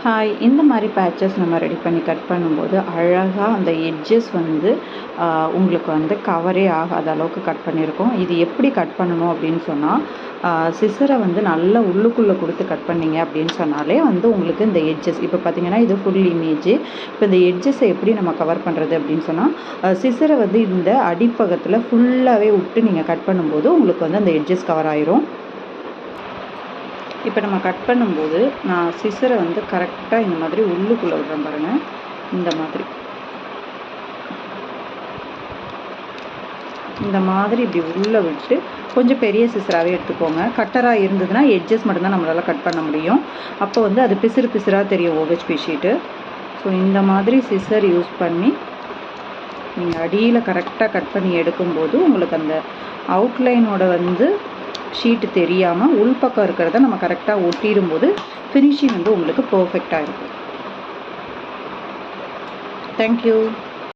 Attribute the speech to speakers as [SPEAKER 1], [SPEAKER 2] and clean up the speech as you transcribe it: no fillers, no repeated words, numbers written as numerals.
[SPEAKER 1] Hi, இந்த மாதிரி patches நம்ம ரெடி பண்ணி கட் பண்ணும்போது அழகாக அந்த எட்ஜஸ் வந்து உங்களுக்கு வந்து கவரே ஆகாத அளவுக்கு கட் பண்ணியிருக்கோம். இது எப்படி கட் பண்ணணும் அப்படின்னு சொன்னால், சிசரை வந்து நல்லா உள்ளுக்குள்ளே கொடுத்து கட் பண்ணிங்க அப்படின்னு சொன்னாலே வந்து உங்களுக்கு இந்த எட்ஜஸ் இப்போ பார்த்தீங்கன்னா இது ஃபுல் இமேஜ். இப்போ இந்த எட்ஜஸை எப்படி நம்ம கவர் பண்ணுறது அப்படின்னு சொன்னால், சிசரை வந்து இந்த அடிப்பக்கத்தில் ஃபுல்லாகவே விட்டு நீங்கள் கட் பண்ணும்போது உங்களுக்கு வந்து அந்த எட்ஜஸ் கவர் ஆயிரும். இப்போ நம்ம கட் பண்ணும்போது நான் சிசரை வந்து கரெக்டாக இந்த மாதிரி உள்ளுக்குள்ளே விடுறேன் பாருங்கள். இந்த மாதிரி இப்படி உள்ளே விட்டு கொஞ்சம் பெரிய சிசராகவே எடுத்துக்கோங்க. கட்டராக இருந்ததுன்னா எட்ஜஸ் மட்டும்தான் நம்மளால் கட் பண்ண முடியும். அப்போ வந்து அது பிசுறாக தெரியும் OHP ஷீட்டு. ஸோ இந்த மாதிரி சிசர் யூஸ் பண்ணி நீங்கள் அடியில் கரெக்டாக கட் பண்ணி எடுக்கும்போது உங்களுக்கு அந்த அவுட்லைனோட வந்து ஷீட்டு தெரியாமல் உள்பக்கம் இருக்கிறத நம்ம கரெக்டாக ஒட்டிடும்போது ஃபினிஷிங் வந்து உங்களுக்கு பர்ஃபெக்டாக இருக்கும். தேங்க்யூ.